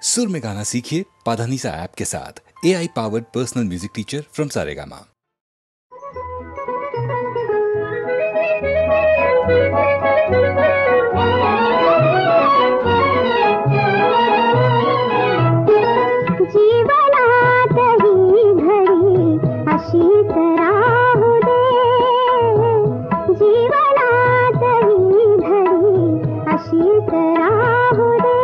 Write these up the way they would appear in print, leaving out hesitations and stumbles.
सुर में गाना सीखिए पाधानीसा ऐप के साथ। AI powered personal music teacher from Saregama. जीवनात ही घडी अशीच राहू दे, जीवनात ही घडी अशीच राहू दे,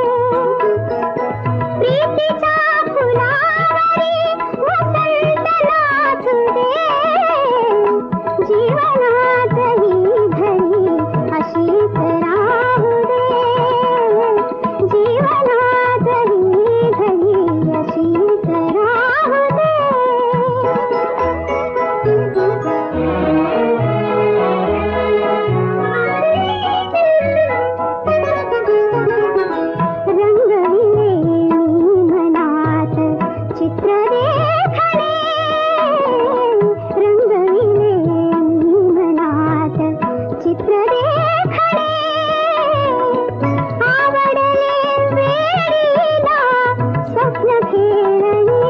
प्रीतीच्या फुलावरी वसंत नाचू दे, जीवनात ही घडी अशीच राहू दे, जीवनात ही घडी अशीच राहू दे। रंगविले मी मनात चित्र देखणे, रंगविले मी मनात चित्र देखणे, आवडले वेडीला स्वप्न खेळणे,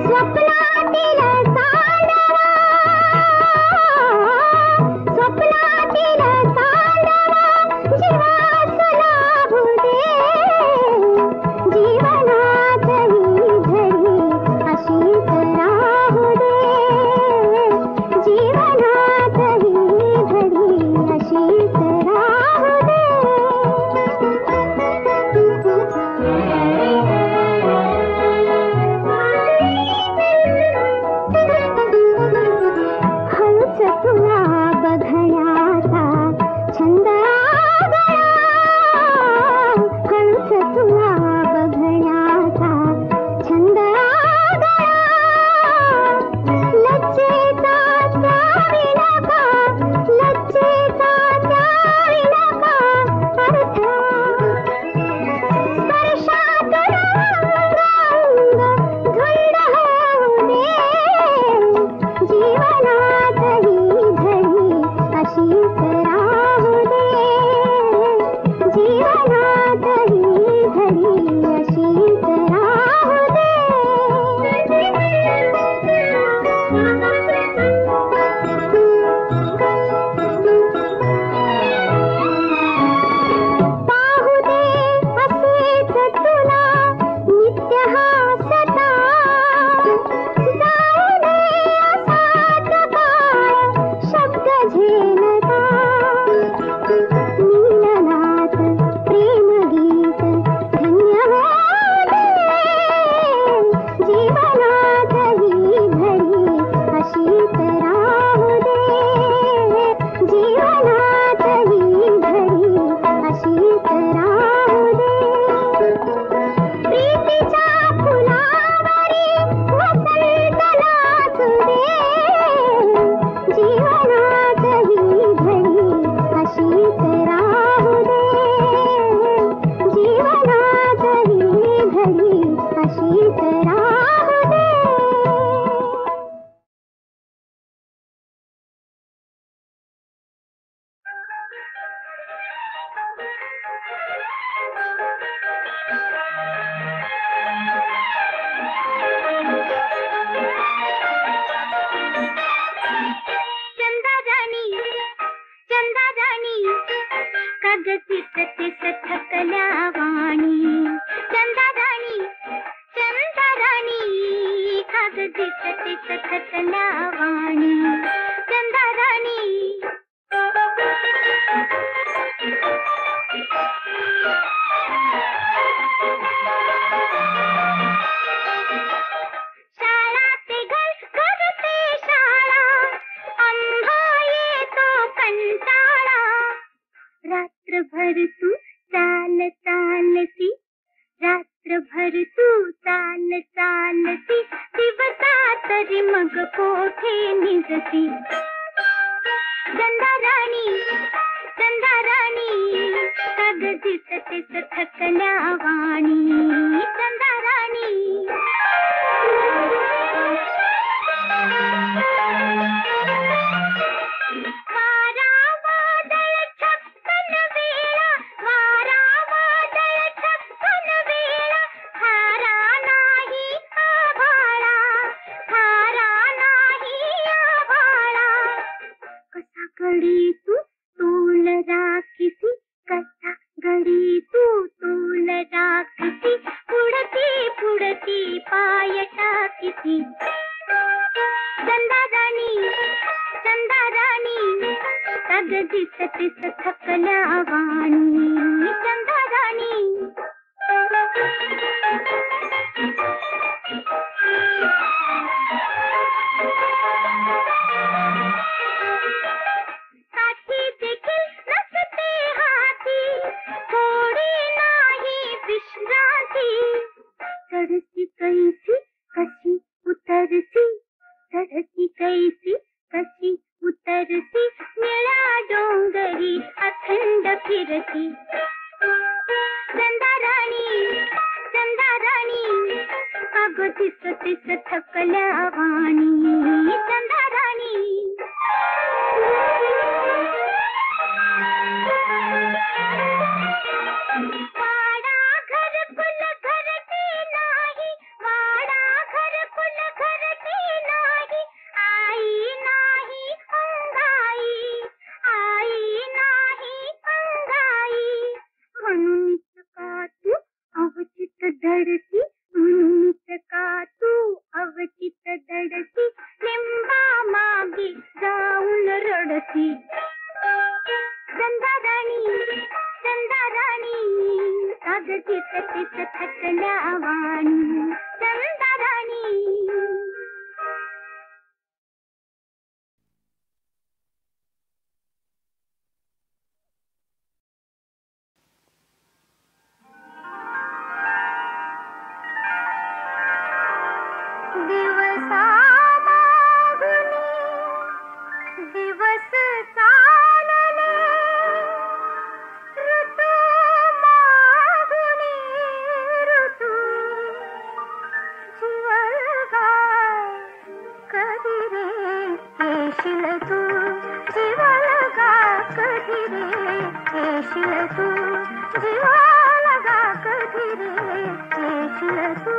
स्वप्नातील चांदवा, स्वप्नातील चांदवा जीवास लाभू दे, जीवनात ही घडी अशीच राहू दे, जीवनात ही घडी अशीच राहू दे। हळूच तुला बघण्याचा छंद आगळा, हळूच तुला बघण्याचा छंद आगळा, लज्जेचा त्यावी नका, लज्जेचा त्यावी नका अर्थ, स्पर्शात रंग धुंद होऊ दे, जीवनात ही घडी अशीच राहू दे, जीवनात ही घडी अशीच राहू दे। पाहू दे असेच तुला नित्य हासता, जाऊ दे असाच काळ शब्द झेलता, मिलनात प्रेमगीत धन्य होऊ दे, जीवनात ही घडी अशीच राहू दे, जीवनात ही घडी अशीच राहू दे, प्रीतीच्या फुलावरी वसंत नाचू दे, जीवनात ही घडी अशीच राहू दे, जीवनात ही घडी अशीच राहू दे। चंदा राणी कागदी सतीस थकल्या वाणी, चंदा राणी कागदी सतीस थकल्या वाणी, चंदा राणी शाळा ते घर, घर ते शाळा, आम्हा येतो कंटाळा, रात्रभर तू चाल चालती, रात्रभर तू चाल चालती, दिवसा तरी मग कोठे निजती, चंदा राणी कागदी सतीस थकल्या वाणी, चंदा राणी वारा वादळ छप्पन वेळा, वारा वादळ छप्पन वेळा, दिसतीस थकल्या वाणी चंद्राराणी साठी देखील नसते हाती थोडी नाही विश्रांती चढती कैसी कशी उतरती चढती कैसी कशी उतरती निळा डोंगरी अखंड फिरती चंदाराणी चंदाराणी अगो दिसतीस थकल्या वाणी चंदाराणी वाडा घरकुल घरटी नाही वाडा घरकुल घरटी नाही आई नाही अंगाई आई नाही अंगाई म्हणूनच का तू अवचित धडती म्हणूनच का तू अवचित धडती लिंबा मागे जाऊन रडती चंदाराणी चंदाराणी अग दिसतीस थकल्या वाणी चंदाराणी दिवसा मागुनी दिवस चालले ऋतू मागुनी ऋतू जीवलगा कधी रे येशील तू जीवलगा कधी रे येशील तू जीवलगा कधी रे येशील तू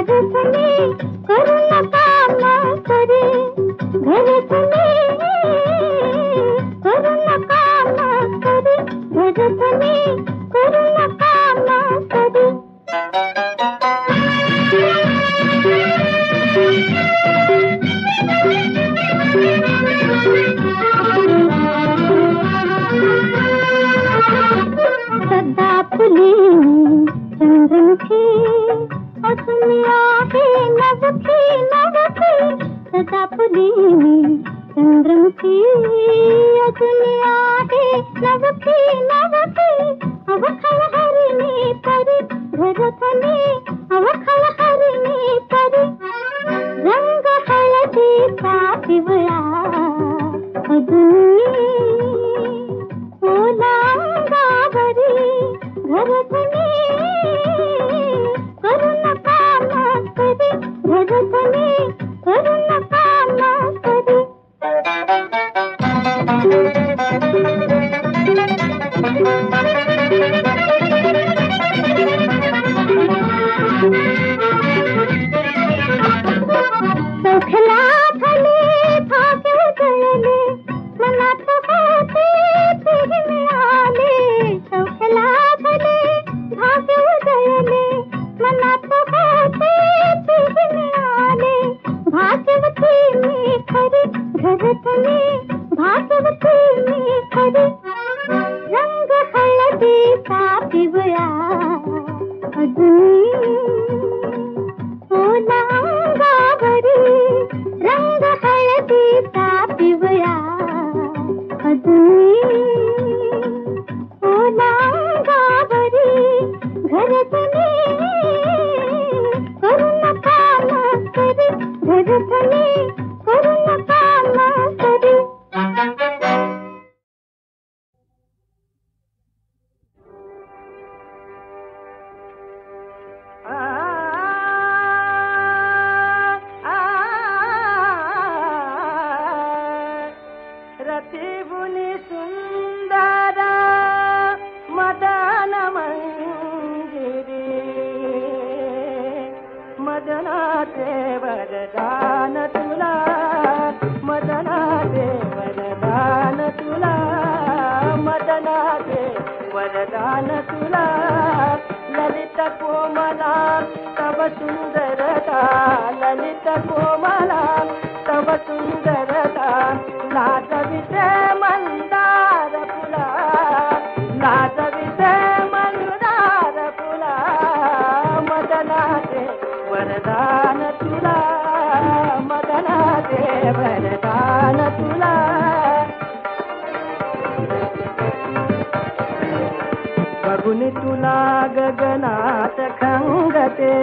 घरधनी करू नका नोकरी, घरधनी करू नका नोकरी, घरधनी करू नका नोकरी. सदाफुली चंद्रमुखी असून आहे नवखी नवखी, सदाफुली चंद्रमुखी असून आहे नवखी नवखी. अवखळ हरिणी परी घरधनी, अवखळ हरिणी परी. रंग हळदीचा पिवळा अजून ओलांगावरी, घरधनी करू नका नोकरी, घरधनी करू नका नोकरी. चौखला भले भाग्य जळले, मनात होते फिर मिळाले. चौखला भले भाग्य जळले, मनात होते फिर मिळाले. भाग्यवती मी खरी, घरधनी भाग्यवती मी खरी. रंग हळदीचा पिवळा अजून ओलांगावरी, रंग हळदीचा पिवळा अजून ओलांगावरी. घरधनी करू नका नोकरी, घरधनी करू नका नोकरी. रतिबुनी सुंदर मदन मंजिरी, मदनाचे वरदान तुला, मदनाचे वरदान तुला, मदनाचे वरदान तुला. ललित कोमला तव सुंदरता, ललित कोमला तव सुंदरता. लाजविते मंदार फुला, लाजविते मंदार फुला. मदनाचे वरदान तुला, मदनाचे वरदान तुला. बघुनी तुला गगनात खंगते,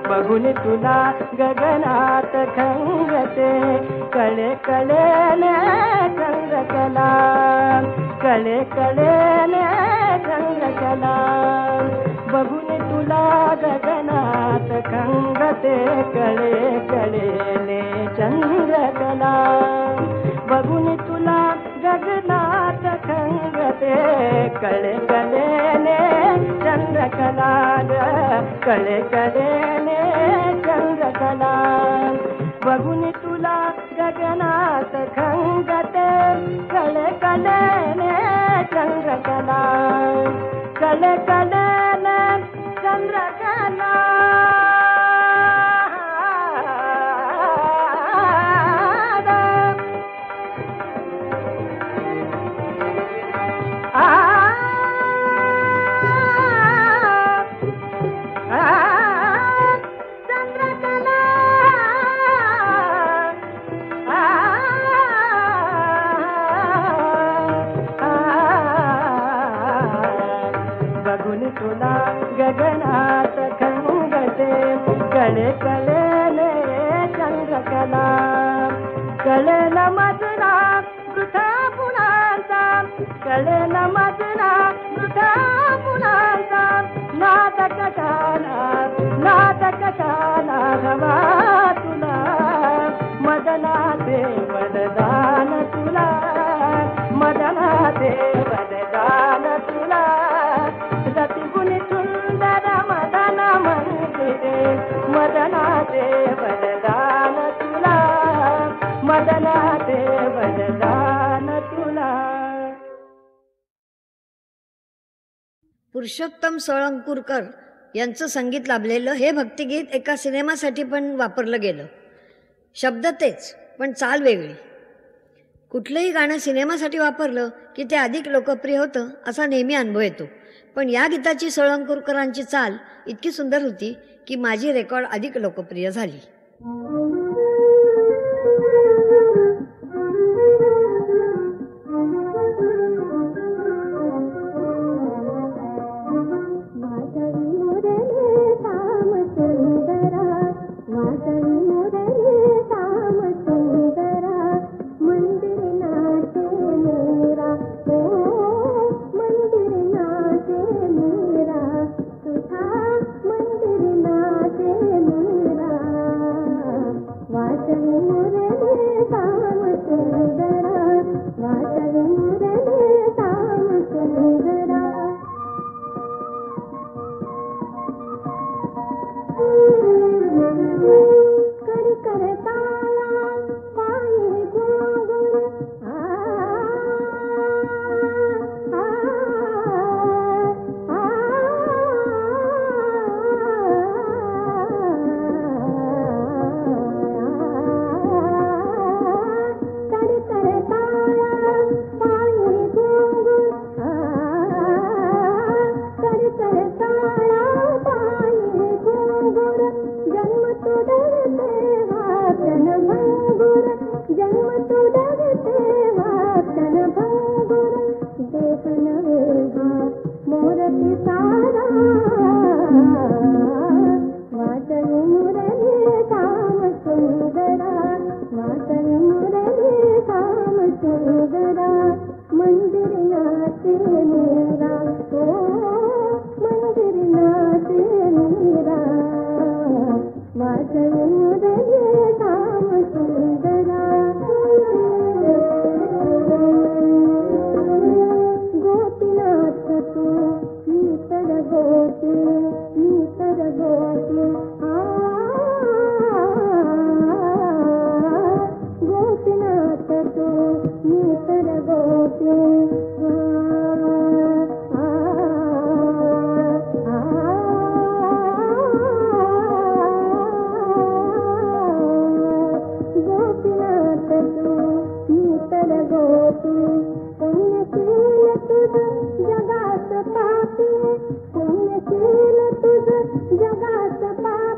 बघुनी तुला गगनात खंगते. कळे कळेने चंद्रकला, कळे कळेने चंद्रकला. बघुनी तुला गगनात खंगते, कळे कळेने चंद्रकला. बघुनी तुला गगनात खंगते, कळे कळेने चंद्रकला, कळे कळेने चंद्रकला. बघुनी तुला गगनात खंगते, कळे कळेने चंद्रकला, कळे कळेने चंद्रकला. तुला गगनात खंगते, कळे कळेने चंद्रकला. कळेन मजला वृथा पुणाचा, कळेन मजला वृथा पुणाचा. नाटक झाला, नाटक झाला हवा तुला. मदनाचे वरदान तुला, मदनाचे वरदान तुला. रतिगुणी सुंदर मदन मंदिरे, मदना ते वरदान तुला, मदना ते वरदान तुला. पुरुषोत्तम सोळंकूरकर यांचं संगीत लाभलेलं हे भक्तिगीत एका सिनेमासाठी पण वापरलं गेलं. शब्द तेच, पण चाल वेगळी. कुठलंही गाणं सिनेमासाठी वापरलं की ते अधिक लोकप्रिय होतं असा नेहमी अनुभव येतो. पण या गीताची सोळंकूरकरांची चाल इतकी सुंदर होती की माझी रेकॉर्ड अधिक लोकप्रिय झाली. जगात पापी, पुण्यशील तुझ जगात पापी.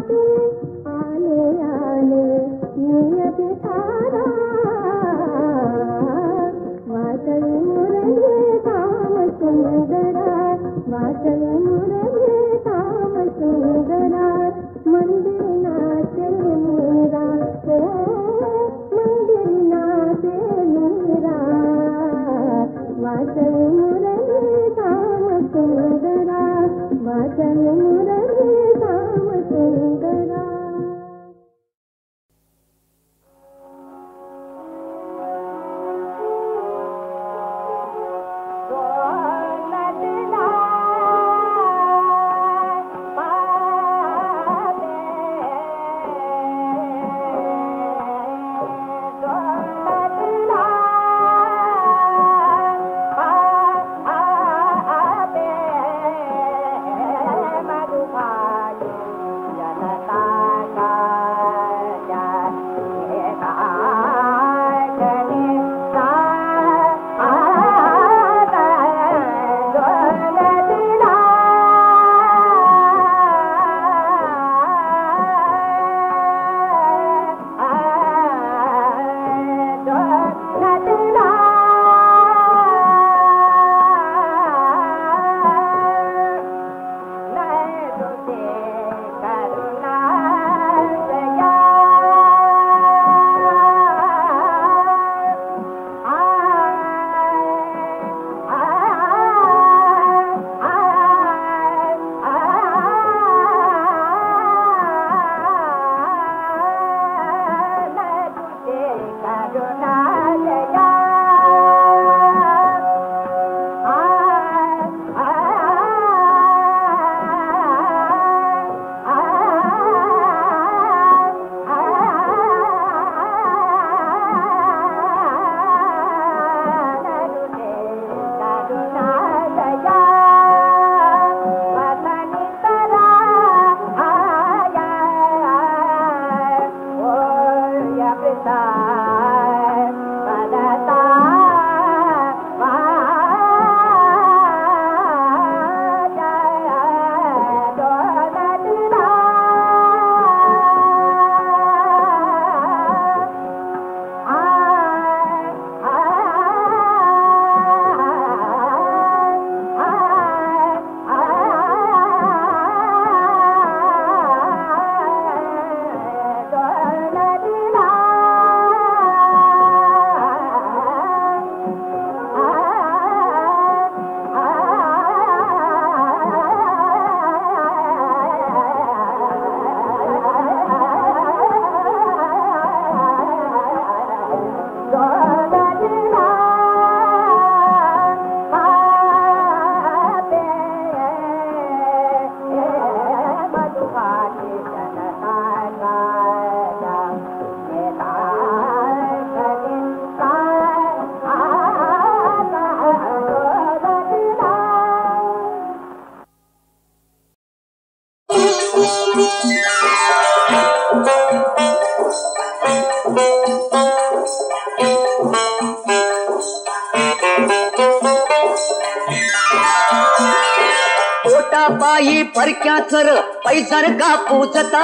पायी परक्याच र पैजार का पूजता,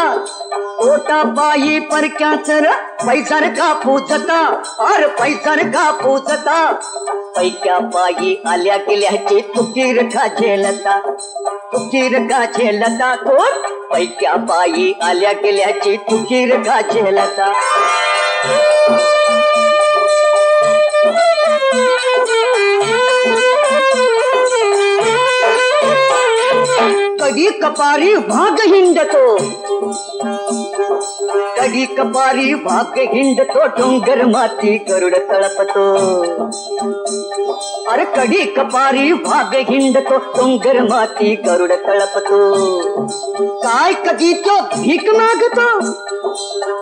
पोटा पायी परक्याच र पैजार का पूजता, अर पैजार का पूजता. पैक्या पायी आल्या गेल्याची तुकीर का झेलता, तुकीर का झेलता. कोण पैक्या पायी आल्या गेल्याची तुकीर का झेलता. कडी कपारी भाग हिंडतो, कडी कपारी भाग हिंडतो, डोंगर माती गरुड तळपतो. अरे कडी कपारी भाग हिंडतो, डोंगर माती गरुड तळपतो. काय कधी तो भीक मागतो,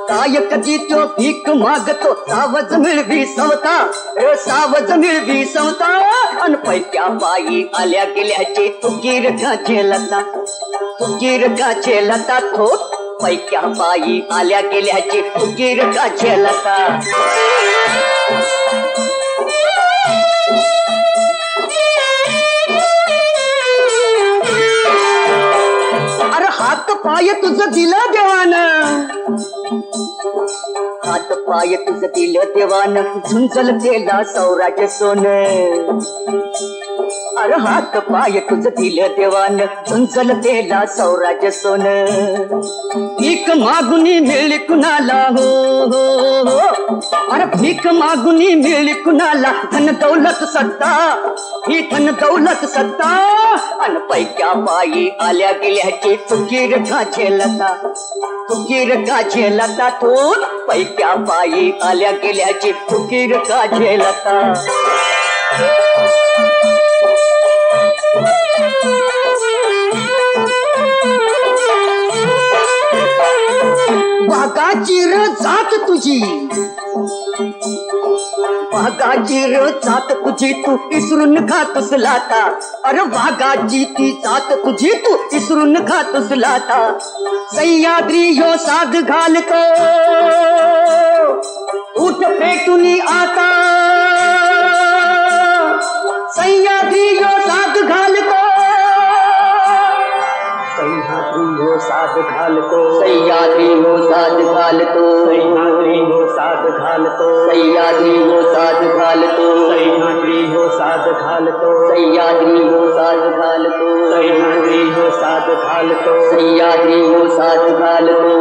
काय कधी तो भीक मागतो. सावज मिळवी सवता, सावज मिळवी सवता. अन पैक्या पायी आल्या गेल्याची तुकीर का झेलता, तुकीर का झेलता. थोट पैक्या पायी आल्या गेल्याची तुकीर का झेलता. अरे हात पाय तुझं दिलं देवानं, हात पाय तुझं दिलं देवानं, झुंजल केला सौराज सोन. अरे हात पाय तुझं दिलं देवानं, झुंजल केला सौराज सोन. भीक मागुनी मिळली कुणाला, हो हो हो. अरे भीक मागुनी मिळली कुणाला, धन दौलत सत्ता, ही धन दौलत सत्ता. अन पैक्या पायी आल्या गेल्याची तुकीर का झेलता, तुकीर का झेलता. तो पैक्या पायी आल्या गेल्याची तुकीर का झेलता. वाघाची र जात तुझी, वाघाची र जात तुझी, तू इसरून खातोस लाता. अरे वाघाची ती जात तुझी, तू इसरून खातोस लाता. सह्याद्री ह्यो साध घालतो, उठ पेटुनी आता. सह्याद्री ह्यो साध घालतो, सह्याद्री ह्यो साध घालतो, सह्याद्री ह्यो साध घालतो, सह्याद्री ह्यो साध घालतो, सह्याद्री ह्यो साध घालतो, सह्याद्री ह्यो साध घालतो, सह्याद्री ह्यो साध घालतो, सह्याद्री ह्यो साध घालतो, सह्याद्री ह्यो साध घालतो.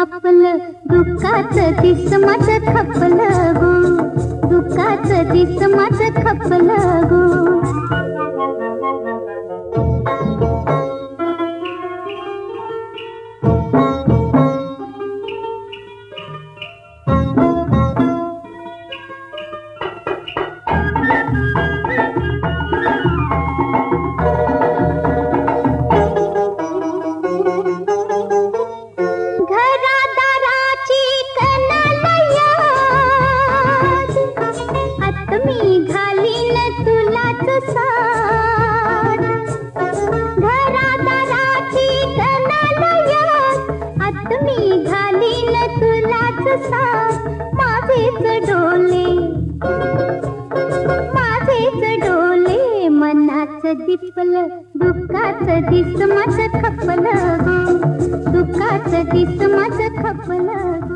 आपलं दुःखाचं दिस माझं खपलं गो, दुःखाचं दुःखाच दिस माझं खपलं गो. दिपलं दुःखाचं दिस माझं खपलं गो. दुःखाचं दिस माझं खपलं गो.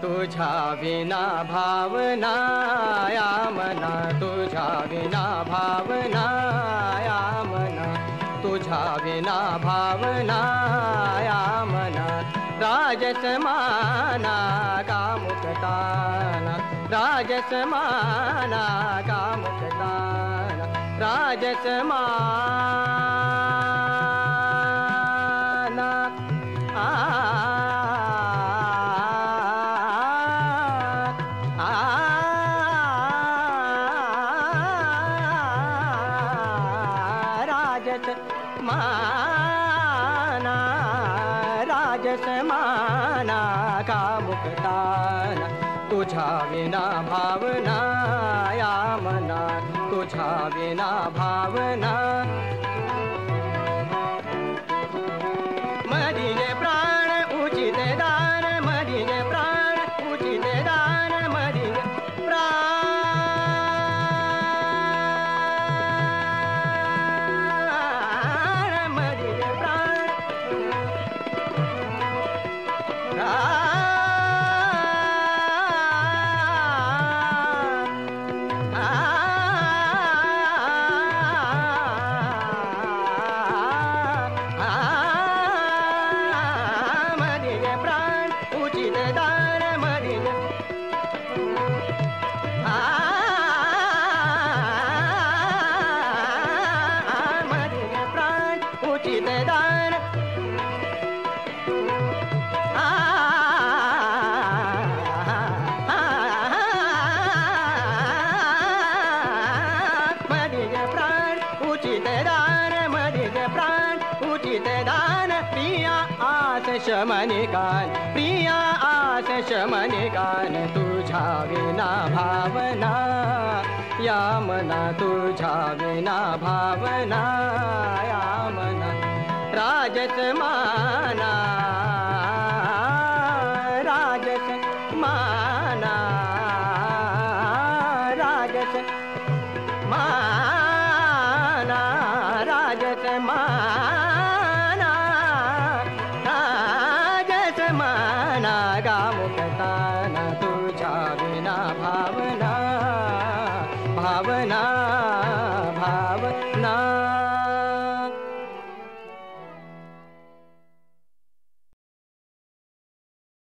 तुझ्या विना भावना या मना, तुझ्या विना भावना या मना, तुझ्या विना भावना या मना. राजसमाना कामुकताना, राजसमाना कामुकताना, राजसमाना राजसमाना, राजसमाना कामुकताना. तुझ्या विना भावना या मना, तुझ्या विना भावना. मदिये प्राण उचित दान, मदिये प्राण उचित दान, मदिये प्राण, मदिये प्राण. मदिये प्राण उचित दान, मदिये मदिये प्राण उचित दान. मदिये प्राण उचित दान, मदिये प्राण उचित दान. प्रिया आस शमनिकान, प्रिया आस शमनिकान. तुझ्या विना भावना या मना, तुझ्या विना भावना या मना. राजसमाना, राजसमाना, राजसमाना, राजसमाना, राजसमाना कामुकताना. तुझ्या विना भावना, भावना.